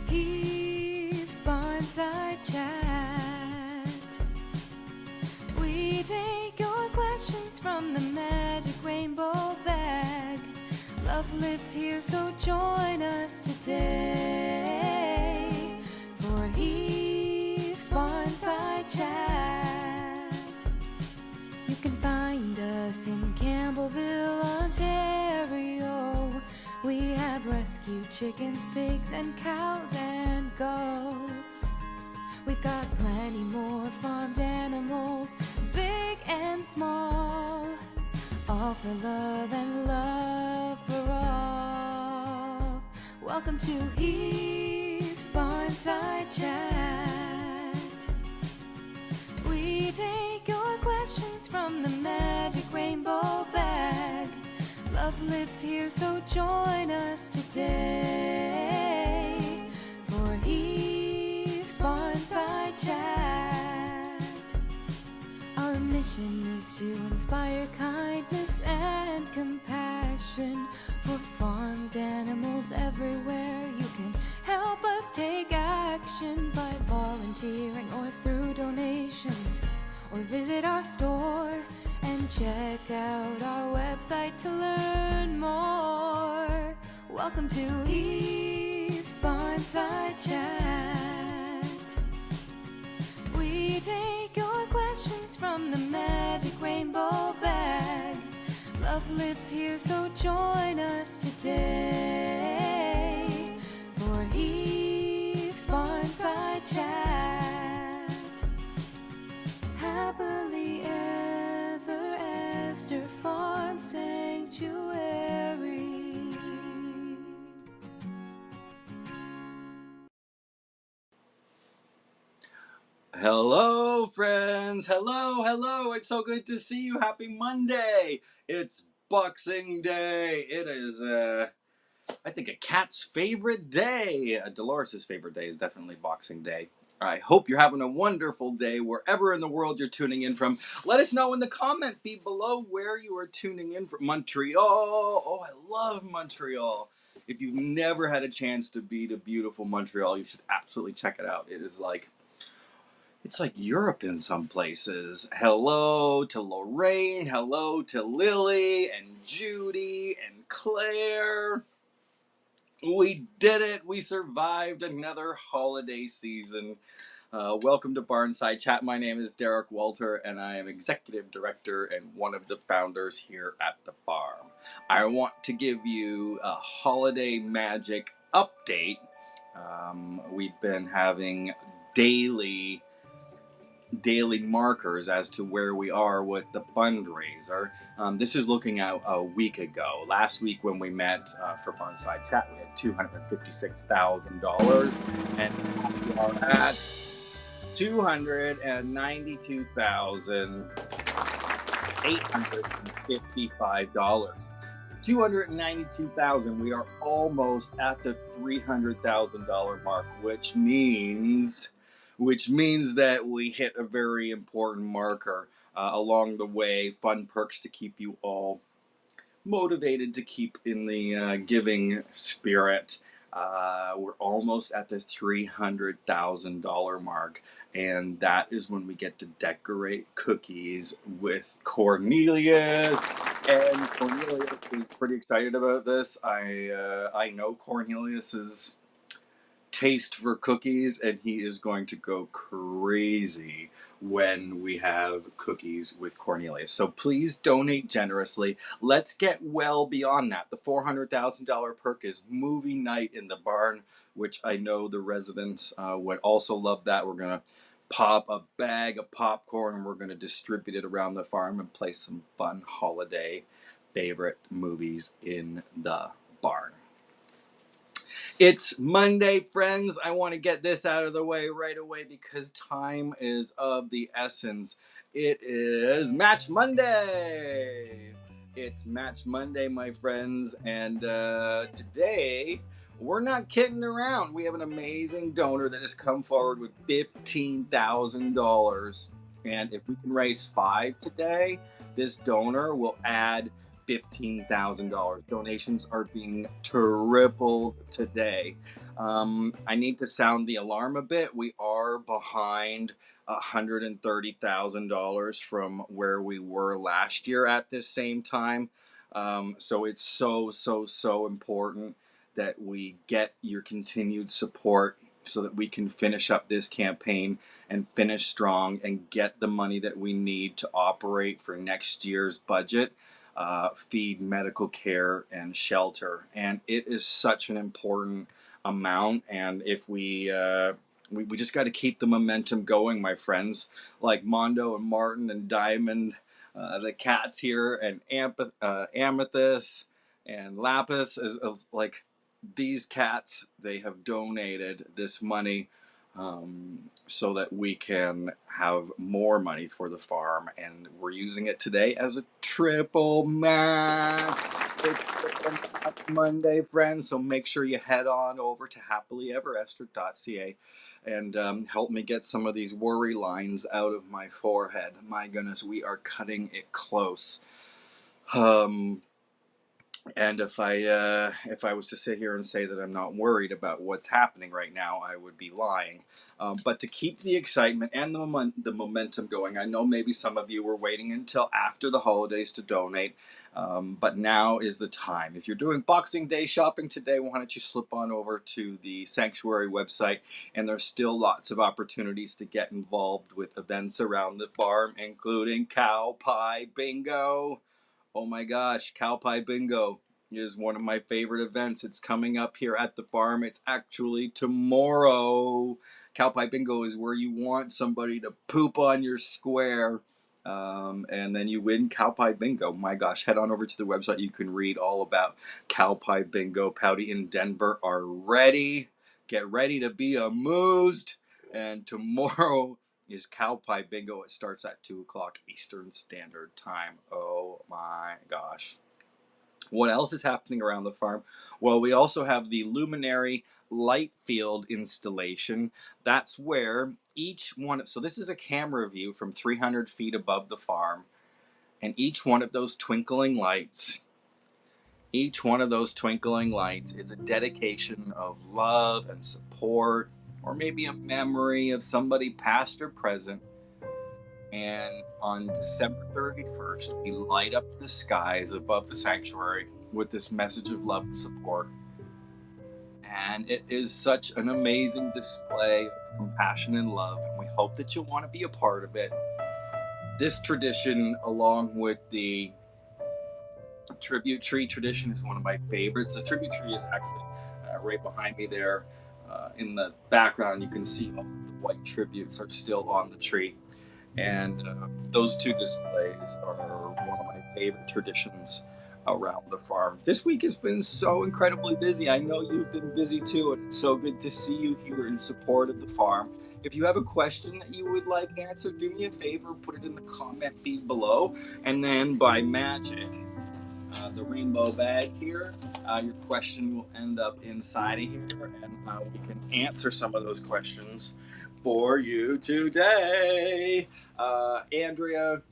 Heaves Barnside Chat. We take your questions from the magic rainbow bag. Love lives here, so join us today for Heaves Barnside Chat. You can find us in Campbellville, Ontario. We have rescued chickens, pigs, and cows and goats. We've got plenty more farmed animals, big and small, all for love and love for all. Welcome to Heaves Barnside Chat. We take your questions from the magic rainbow bag. Love lives here, so join us today for Heaves Barnside Chat. Our mission is to inspire kindness and compassion for farmed animals everywhere. You can help us take action by volunteering or through donations, or visit our store and check out our website to learn more. Welcome to Heaves Barnside Chat. We take your questions from the magic rainbow bag. Love lives here, so join us today for Heaves Barnside Chat. Happily ever after Farm Sanctuary. Hello, friends. Hello. It's so good to see you. Happy Monday. It's Boxing Day. It is, I think, a cat's favorite day. Dolores' favorite day is definitely Boxing Day. I hope you're having a wonderful day wherever in the world you're tuning in from. Let us know in the comment feed below where you are tuning in from. Montreal. Oh, I love Montreal. If you've never had a chance to be to beautiful Montreal, you should absolutely check it out. It's like Europe in some places. Hello to Lorraine, hello to Lily and Judy and Claire. We did it. We survived another holiday season. Welcome to Barnside Chat. My name is Derek Walter, and I am Executive Director and one of the founders here at the farm. I want to give you a holiday magic update. We've been having daily markers as to where we are with the fundraiser. This is looking at a week ago. Last week when we met for Barnside Chat, we had $256,000, and we are at $292,855. $292,000. We are almost at the $300,000 mark, which means that we hit a very important marker along the way. Fun perks to keep you all motivated to keep in the giving spirit. We're almost at the $300,000 mark, and that is when we get to decorate cookies with Cornelius. And Cornelius is pretty excited about this. I know Cornelius's taste for cookies, and he is going to go crazy when we have cookies with Cornelius. So please donate generously. Let's get well beyond that. The $400,000 perk is movie night in the barn, which I know the residents would also love that. We're going to pop a bag of popcorn, and we're going to distribute it around the farm and play some fun holiday favorite movies in the barn. It's Monday, friends. I want to get this out of the way right away because time is of the essence. It is Match Monday. It's Match Monday, my friends, and today we're not kidding around. We have an amazing donor that has come forward with $15,000, and if we can raise $5 today, this donor will add $15,000. Donations are being tripled today. I need to sound the alarm a bit. We are behind $130,000 from where we were last year at this same time. So it's so important that we get your continued support so that we can finish up this campaign and finish strong and get the money that we need to operate for next year's budget, feed medical care and shelter. And it is such an important amount. And if we just got to keep the momentum going, my friends, like Mondo and Martin and Diamond, the cats here, and Amethyst and Lapis, is like these cats. They have donated this money so that we can have more money for the farm, and we're using it today as a triple match. It's Triple Match Monday, friends, so make sure you head on over to happilyeverafter.ca and help me get some of these worry lines out of my forehead. My goodness, we are cutting it close. And if I was to sit here and say that I'm not worried about what's happening right now, I would be lying. But to keep the excitement and the momentum going, I know maybe some of you were waiting until after the holidays to donate, but now is the time. If you're doing Boxing Day shopping today, why don't you slip on over to the Sanctuary website, and there's still lots of opportunities to get involved with events around the farm, including Cow Pie Bingo. Oh my gosh, Cow Pie Bingo is one of my favorite events. It's coming up here at the farm. It's actually tomorrow. Cow Pie Bingo is where you want somebody to poop on your square, and then you win Cow Pie Bingo. My gosh, head on over to the website. You can read all about Cow Pie Bingo. Pouty and Denver are ready. Get ready to be amused. And tomorrow is Cow Pie Bingo. It starts at 2 o'clock Eastern Standard Time. Oh my gosh. What else is happening around the farm? Well, we also have the Luminary light field installation. That's where each one, so this is a camera view from 300 feet above the farm, and each one of those twinkling lights is a dedication of love and support, or maybe a memory of somebody past or present. And on December 31st, we light up the skies above the sanctuary with this message of love and support. And it is such an amazing display of compassion and love, and we hope that you'll want to be a part of it. This tradition, along with the tribute tree tradition, is one of my favorites. The tribute tree is actually right behind me there. In the background, you can see all the white tributes are still on the tree. And those two displays are one of my favorite traditions around the farm. This week has been so incredibly busy. I know you've been busy too, and it's so good to see you here in support of the farm. If you have a question that you would like answered, do me a favor, put it in the comment feed below, and then by magic, the rainbow bag here, your question will end up inside of here, and we can answer some of those questions for you today. Andrea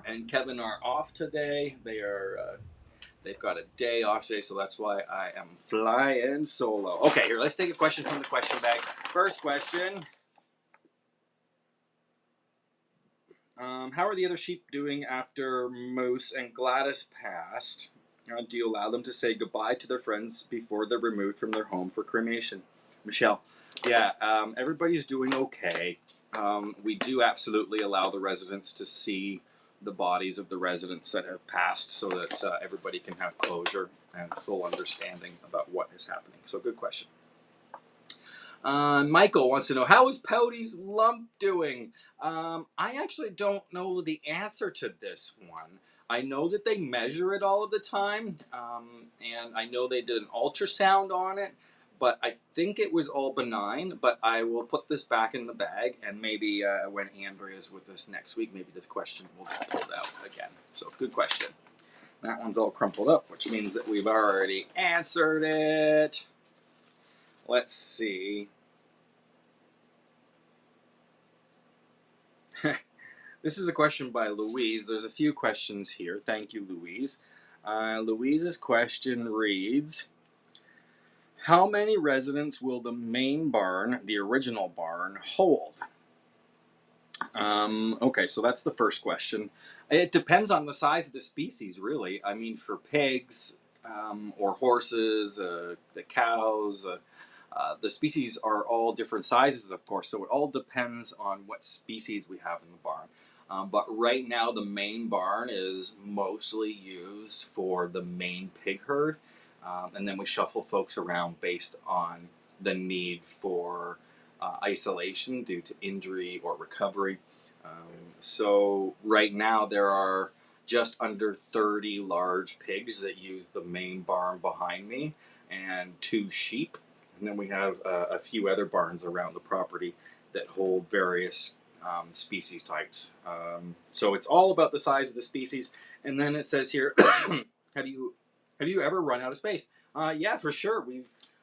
and Kevin are off today. They've got a day off today, so that's why I am flying solo. Okay, here, let's take a question from the question bag. First question. How are the other sheep doing after Moose and Gladys passed? Do you allow them to say goodbye to their friends before they're removed from their home for cremation? Michelle. Yeah, everybody's doing okay. We do absolutely allow the residents to see the bodies of the residents that have passed so that everybody can have closure and full understanding about what is happening. So good question. Michael wants to know, how is Pouty's lump doing? I actually don't know the answer to this one. I know that they measure it all of the time, and I know they did an ultrasound on it, but I think it was all benign. But I will put this back in the bag, and maybe when Andrea's with us next week, maybe this question will get pulled out again. So, good question. That one's all crumpled up, which means that we've already answered it. Let's see. This is a question by Louise. There's a few questions here. Thank you, Louise. Louise's question reads, how many residents will the main barn, the original barn, hold? Okay, so that's the first question. It depends on the size of the species, really. I mean, for pigs or horses, the cows, the species are all different sizes, of course, so it all depends on what species we have in the barn. But right now, the main barn is mostly used for the main pig herd, and then we shuffle folks around based on the need for isolation due to injury or recovery. So right now there are just under 30 large pigs that use the main barn behind me, and 2 sheep. And then we have a few other barns around the property that hold various species types. So it's all about the size of the species. And then it says here, have you ever run out of space? Yeah, for sure.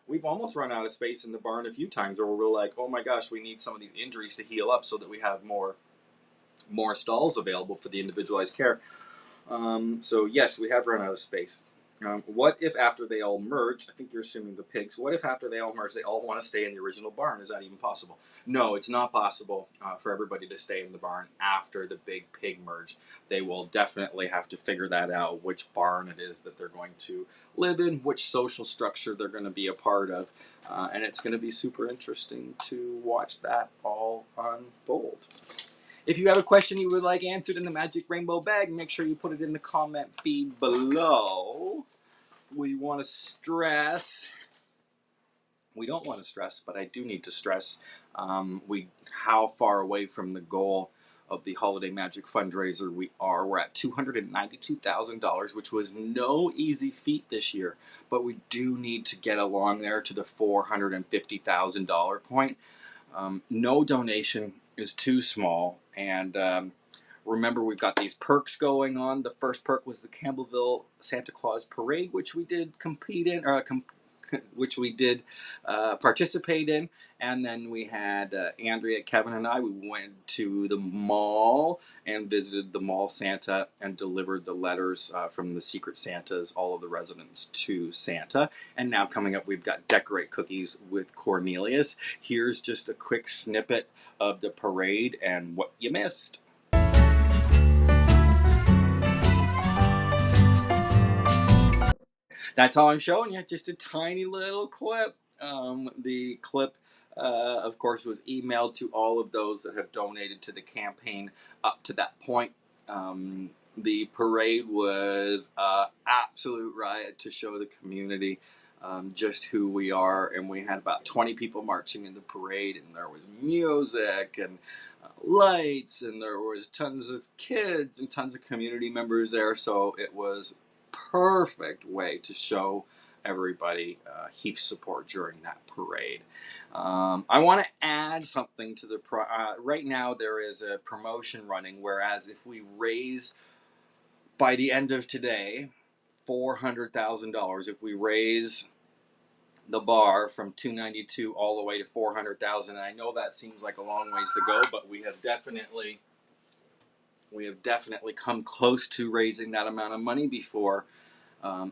We've almost run out of space in the barn a few times, or we're like, oh my gosh, we need some of these injuries to heal up so that we have more stalls available for the individualized care. So yes, we have run out of space. What if after they all merge, I think you're assuming the pigs, what if after they all merge, they all want to stay in the original barn? Is that even possible? No, it's not possible for everybody to stay in the barn after the big pig merge. They will definitely have to figure that out, which barn it is that they're going to live in, which social structure they're going to be a part of. And it's going to be super interesting to watch that all unfold. If you have a question you would like answered in the Magic Rainbow Bag, make sure you put it in the comment feed below. We want to stress, we don't want to stress, but I do need to stress how far away from the goal of the Holiday Magic fundraiser we are. We're at $292,000, which was no easy feat this year, but we do need to get along there to the $450,000 point. No donation is too small, and remember, we've got these perks going on. The first perk was the Campbellville Santa Claus Parade, which we did participate in. And then we had Andrea, Kevin, and I. We went to the mall and visited the mall Santa and delivered the letters from the Secret Santas, all of the residents, to Santa. And now coming up, we've got Decorate Cookies with Cornelius. Here's just a quick snippet of the parade and what you missed. That's all I'm showing you, just a tiny little clip. The clip, of course, was emailed to all of those that have donated to the campaign up to that point. The parade was an absolute riot to show the community just who we are, and we had about 20 people marching in the parade, and there was music and lights, and there was tons of kids and tons of community members there, so it was perfect way to show everybody Heath support during that parade. I want to add something to the right now there is a promotion running, whereas if we raise by the end of today $400,000, if we raise the bar from 292 all the way to 400,000, I know that seems like a long ways to go, but we have definitely come close to raising that amount of money before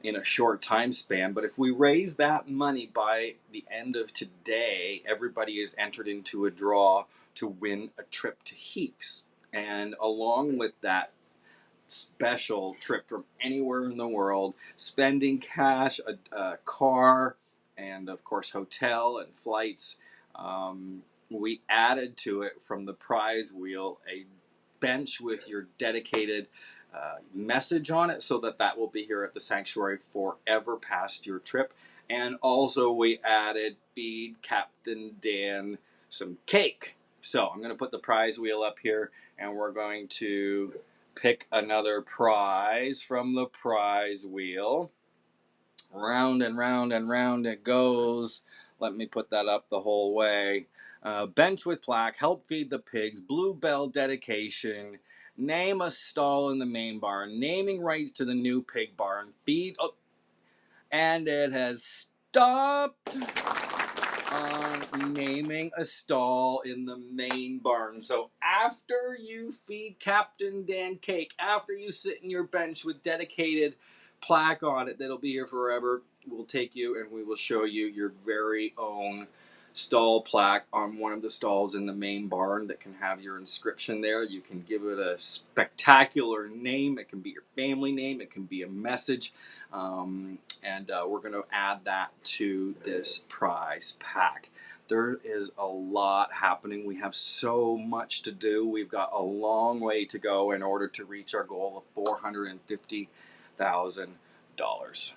in a short time span. But if we raise that money by the end of today, everybody is entered into a draw to win a trip to Heath's. And along with that special trip from anywhere in the world, spending cash, a car, and of course hotel and flights, we added to it from the prize wheel a bench with your dedicated message on it, so that will be here at the sanctuary forever past your trip. And also we added Feed Captain Dan some cake. So I'm going to put the prize wheel up here, and we're going to pick another prize from the prize wheel. Round and round and round it goes. Let me put that up the whole way. Bench with plaque, help feed the pigs, Bluebell dedication, name a stall in the main barn, naming rights to the new pig barn, feed, and it has stopped. on naming a stall in the main barn. So after you feed Captain Dan cake, after you sit in your bench with dedicated plaque on it that'll be here forever, we'll take you and we will show you your very own stall plaque on one of the stalls in the main barn that can have your inscription there. You can give it a spectacular name. It can be your family name. It can be a message. And we're going to add that to this prize pack. There is a lot happening. We have so much to do. We've got a long way to go in order to reach our goal of $450,000.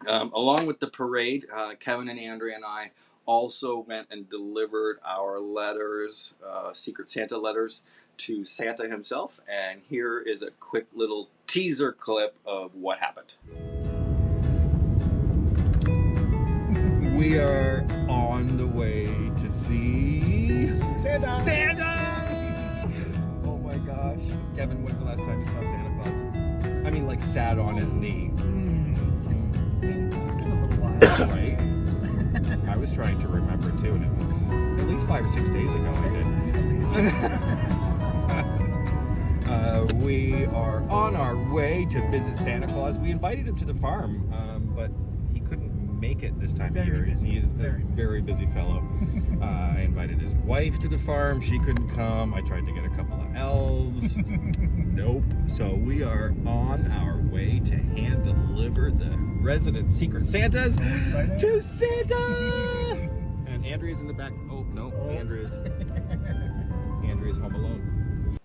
Along with the parade, Kevin and Andrea and I also went and delivered our letters, Secret Santa letters, to Santa himself. And here is a quick little teaser clip of what happened. We are on the way to see Santa! Oh my gosh. Kevin, when's the last time you saw Santa Claus? I mean, like, sat on his knee. It's been a little while. Right? I was trying to remember too, and it was at least 5 or 6 days ago I did. We are on our way to visit Santa Claus. We invited him to the farm, but he couldn't make it this time of year. He is a very busy fellow. I invited his wife to the farm. She couldn't come. I tried to get a couple of elves. Nope. So we are on our way to hand deliver the resident Secret Santas to Santa. And Andrea's in the back. Oh no, Andrea's home alone.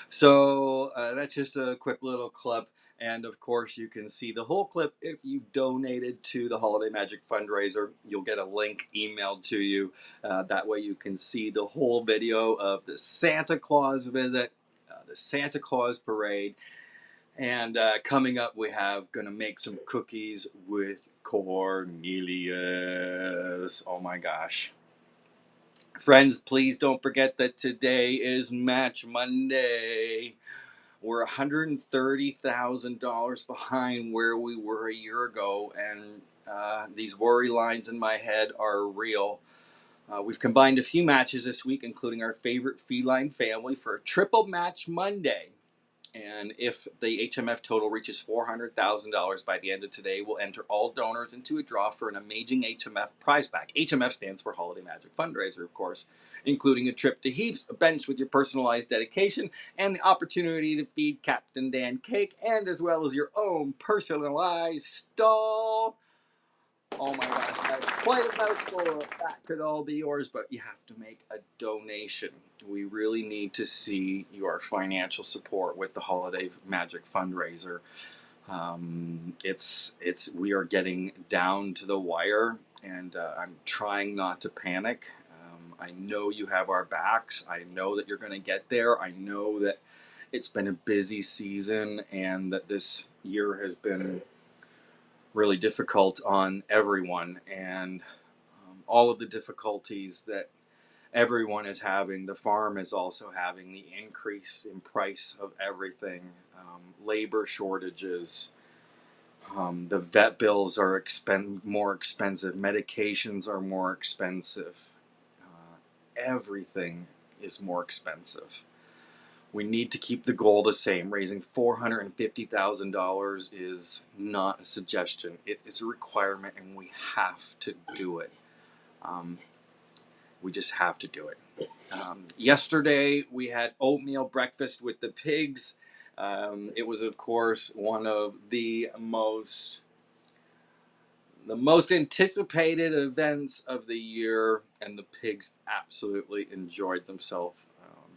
So that's just a quick little clip. And of course, you can see the whole clip if you donated to the Holiday Magic fundraiser. You'll get a link emailed to you. That way you can see the whole video of the Santa Claus visit, the Santa Claus parade. And coming up, we have going to make some cookies with Cornelius. Oh my gosh. Friends, please don't forget that today is Match Monday. We're $130,000 behind where we were a year ago, and these worry lines in my head are real. We've combined a few matches this week, including our favorite feline family, for a triple Match Monday. And if the HMF total reaches $400,000 by the end of today, we'll enter all donors into a draw for an amazing HMF prize pack. HMF stands for Holiday Magic Fundraiser, of course, including a trip to Heaps, a bench with your personalized dedication, and the opportunity to feed Captain Dan cake, and as well as your own personalized stall. Oh my gosh, that's quite a mouthful. That could all be yours, but you have to make a donation. We really need to see your financial support with the Holiday Magic fundraiser. We are getting down to the wire, and I'm trying not to panic. I know you have our backs. I know that you're going to get there. I know that it's been a busy season, and that this year has been really difficult on everyone, and all of the difficulties that everyone is having, the farm is also having, the increase in price of everything, labor shortages, the vet bills are more expensive, medications are more expensive, everything is more expensive. We need to keep the goal the same. Raising $450,000 is not a suggestion. It is a requirement, and we have to do it. We just have to do it. Yesterday, we had oatmeal breakfast with the pigs. It was, of course, one of the most anticipated events of the year, and the pigs absolutely enjoyed themselves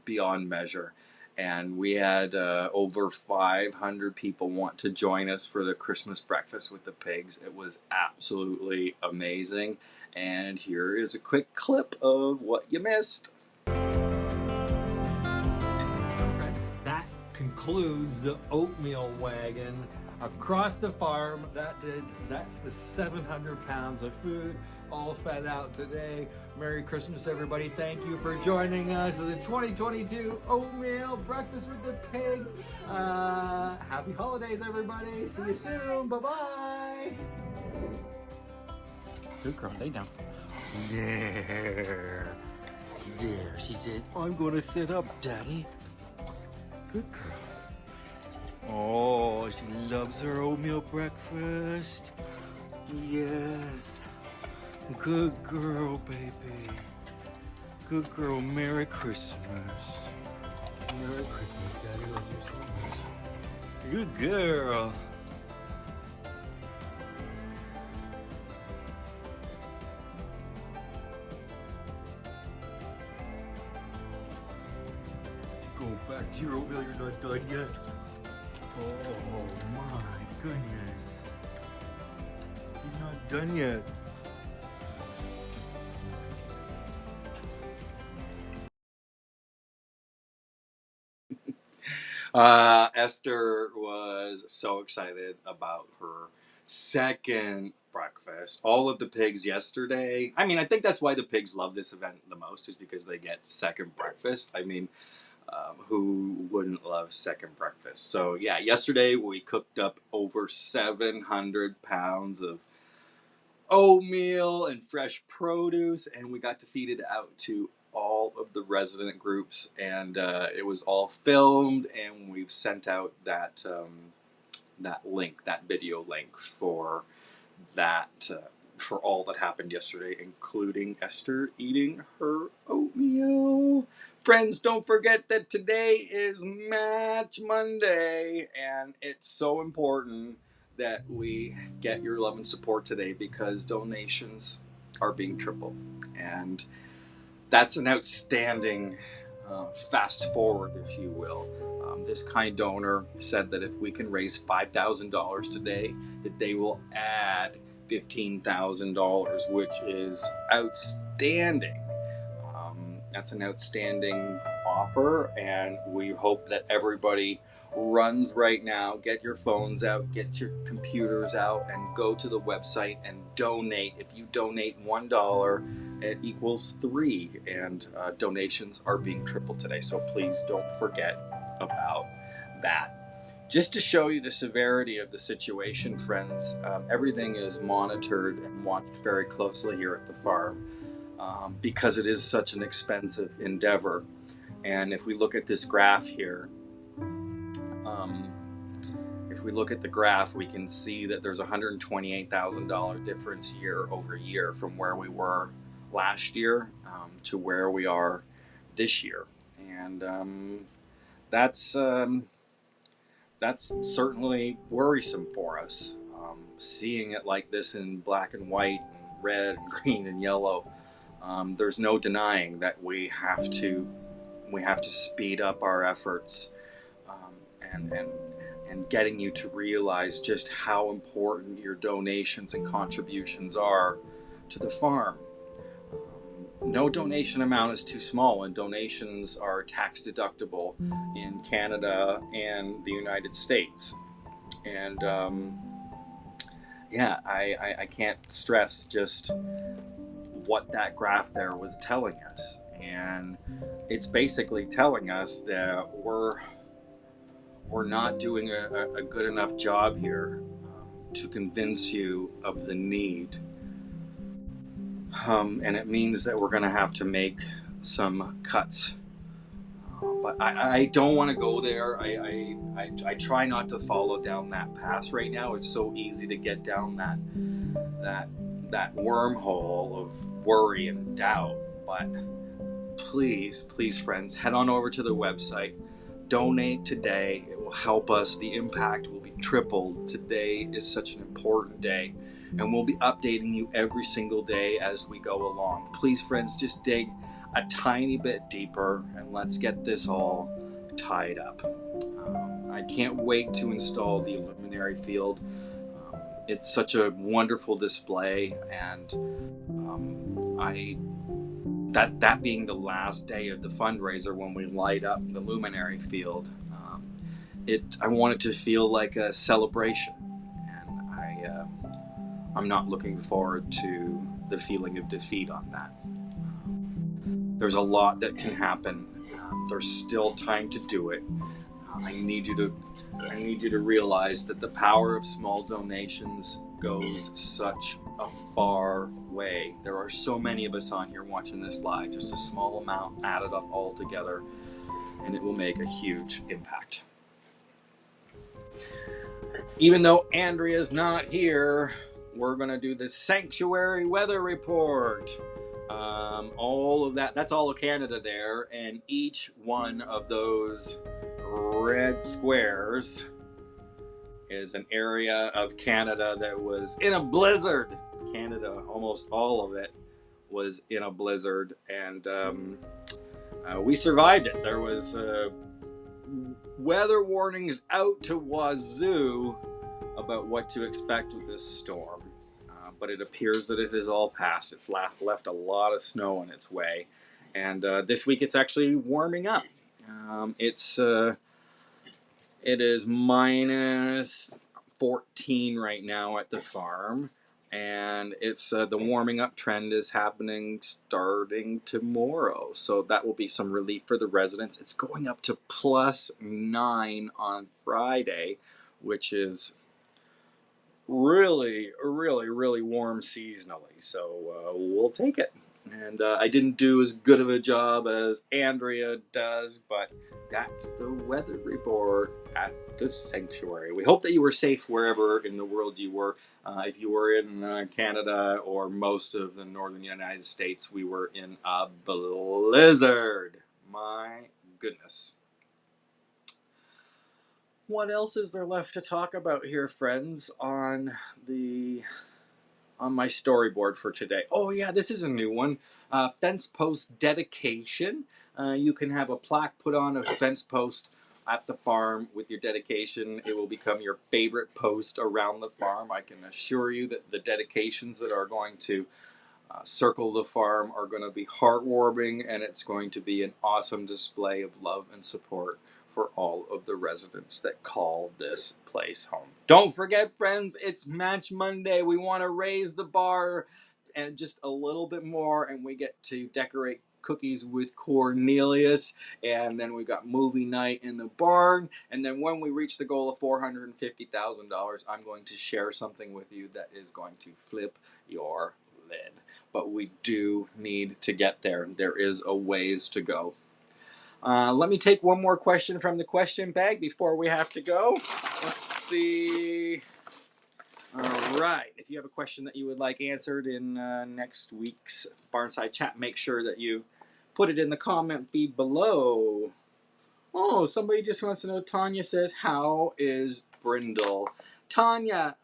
beyond measure. And we had over 500 people want to join us for the Christmas breakfast with the pigs. It was absolutely amazing. And here is a quick clip of what you missed. Friends, that concludes the oatmeal wagon across the farm. That's the 700 pounds of food all fed out today. Merry Christmas, everybody. Thank you for joining us at the 2022 Oatmeal Breakfast with the Pigs. Happy holidays, everybody. See you soon. Bye-bye. Good girl, lay down. There. She said, I'm gonna sit up, Daddy. Good girl. Oh, she loves her oatmeal breakfast. Yes. Good girl, baby. Good girl. Merry Christmas. Merry Christmas, Daddy loves you so much. Good girl. Go back to your oatmeal, you're not done yet. Oh my goodness. You're not done yet. Esther was so excited about her second breakfast. All of the pigs yesterday. I mean, I think that's why the pigs love this event the most, is because they get second breakfast. I mean, who wouldn't love second breakfast? So yeah, yesterday we cooked up over 700 pounds of oatmeal and fresh produce, and we got to feed it out to all of the resident groups, and it was all filmed, and we've sent out that that link, that video link for that for all that happened yesterday, including Esther eating her oatmeal. Friends, don't forget that today is Match Monday, and it's so important that we get your love and support today, because donations are being tripled. And that's an outstanding fast forward, if you will. This kind donor said that if we can raise $5,000 today, that they will add $15,000, which is outstanding. That's an outstanding offer, and we hope that everybody runs right now. Get your phones out, get your computers out, and go to the website and donate. If you donate $1, it equals 3, and donations are being tripled today, so please don't forget about that. Just to show you the severity of the situation, friends, everything is monitored and watched very closely here at the farm, because it is such an expensive endeavor. And if we look at this graph here, if we look at the graph, we can see that there's a $128,000 difference year over year from where we were last year to where we are this year. And that's certainly worrisome for us. Seeing it like this in black and white, and red and green and yellow, there's no denying that we have to speed up our efforts, and getting you to realize just how important your donations and contributions are to the farm. No donation amount is too small, and donations are tax deductible in Canada and the United States. And yeah, I can't stress just what that graph there was telling us. And it's basically telling us that we're not doing a good enough job here to convince you of the need. And it means that we're going to have to make some cuts. But I don't want to go there. I try not to follow down that path right now. It's so easy to get down that wormhole of worry and doubt. But please, friends, head on over to the website. Donate today. It will help us. The impact will be tripled. Today is such an important day, and we'll be updating you every single day as we go along. Please, friends, just dig a tiny bit deeper, and let's get this all tied up. I can't wait to install the luminary field. It's such a wonderful display, and that being the last day of the fundraiser, when we light up the luminary field, I want it to feel like a celebration, and I'm not looking forward to the feeling of defeat on that. There's a lot that can happen. There's still time to do it. I need you to realize that the power of small donations goes such a far way. There are so many of us on here watching this live, just a small amount added up all together, and it will make a huge impact. Even though Andrea's not here, we're going to do the sanctuary weather report. All of that's all of Canada there, and each one of those red squares is an area of Canada that was in a blizzard. Canada, almost all of it was in a blizzard, and we survived it. There was weather warnings out to wazoo about what to expect with this storm, but it appears that it has all passed. It's left a lot of snow on its way, and this week it's actually warming up. It is minus 14 right now at the farm, and it's the warming up trend is happening starting tomorrow, so that will be some relief for the residents. It's going up to plus 9 on Friday, which is really, really, really warm seasonally, so we'll take it. And I didn't do as good of a job as Andrea does, but that's the weather report at the sanctuary. We hope that you were safe wherever in the world you were. If you were in Canada or most of the northern United States, we were in a blizzard. My goodness. What else is there left to talk about here, friends, on my storyboard for today? Oh yeah, this is a new one. Fence post dedication. You can have a plaque put on a fence post at the farm with your dedication. It will become your favorite post around the farm. I can assure you that the dedications that are going to circle the farm are going to be heartwarming, and it's going to be an awesome display of love and support for all of the residents that call this place home. Don't forget, friends, it's Match Monday. We want to raise the bar and just a little bit more, and we get to decorate cookies with Cornelius, and then we got movie night in the barn, and then when we reach the goal of $450,000, I'm going to share something with you that is going to flip your lid. But we do need to get there. There is a ways to go. Let me take one more question from the question bag before we have to go. Let's see. All right. If you have a question that you would like answered in next week's Barnside chat, make sure that you put it in the comment feed below. Oh, somebody just wants to know. Tanya says, how is Brindle? Tanya,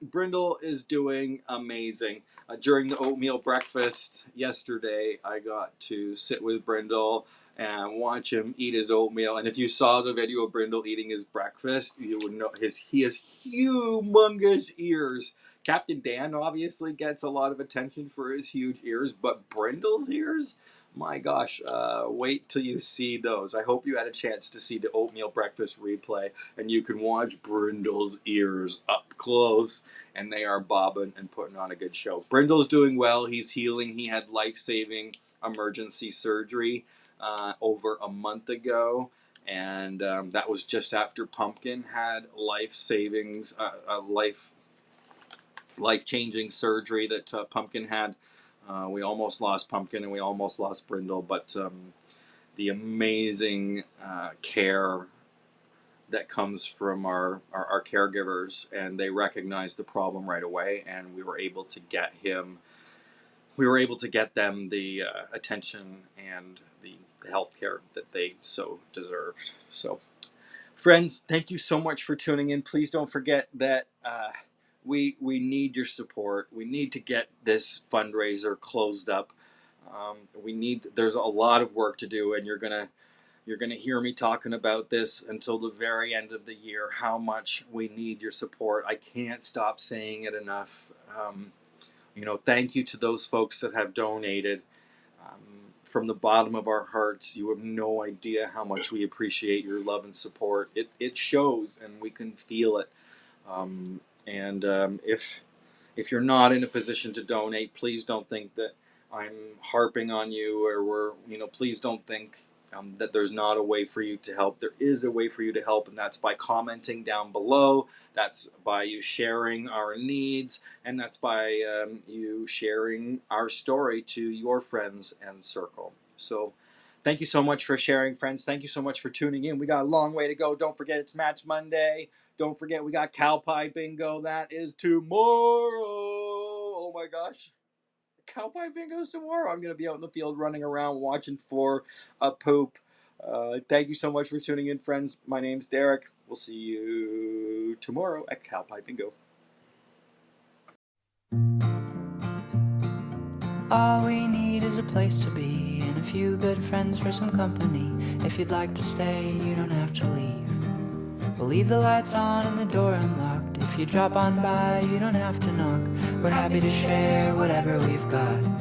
Brindle is doing amazing. During the oatmeal breakfast yesterday, I got to sit with Brindle and watch him eat his oatmeal. And if you saw the video of Brindle eating his breakfast, you would know he has humongous ears. Captain Dan obviously gets a lot of attention for his huge ears, but Brindle's ears? My gosh, wait till you see those. I hope you had a chance to see the oatmeal breakfast replay, and you can watch Brindle's ears up close, and they are bobbing and putting on a good show. Brindle's doing well. He's healing. He had life-saving emergency surgery over a month ago, and that was just after Pumpkin had life-changing surgery that Pumpkin had. We almost lost Pumpkin and we almost lost Brindle, but the amazing care that comes from our caregivers, and they recognized the problem right away, and we were able to get them the attention and the health care that they so deserved. So, friends, thank you so much for tuning in. Please don't forget that we need your support. We need to get this fundraiser closed up. There's a lot of work to do, and you're gonna hear me talking about this until the very end of the year, how much we need your support. I can't stop saying it enough. Thank you to those folks that have donated. From the bottom of our hearts, you have no idea how much we appreciate your love and support. It shows, and we can feel it. If you're not in a position to donate, please don't think that I'm harping on you, or please don't think that there's not a way for you to help. There is a way for you to help, and that's by commenting down below. That's by you sharing our needs, and that's by you sharing our story to your friends and circle. So thank you so much for sharing, friends. Thank you so much for tuning in. We got a long way to go. Don't forget it's Match Monday. Don't forget we got Cow Pie Bingo. That is tomorrow. Oh my gosh. Cow Pie Bingo's tomorrow. I'm going to be out in the field running around watching for a poop. Thank you so much for tuning in, friends. My name's Derek. We'll see you tomorrow at Cow Pie Bingo. All we need is a place to be and a few good friends for some company. If you'd like to stay, you don't have to leave. We'll leave the lights on and the door unlocked. If you drop on by, you don't have to knock. We're happy to share whatever we've got.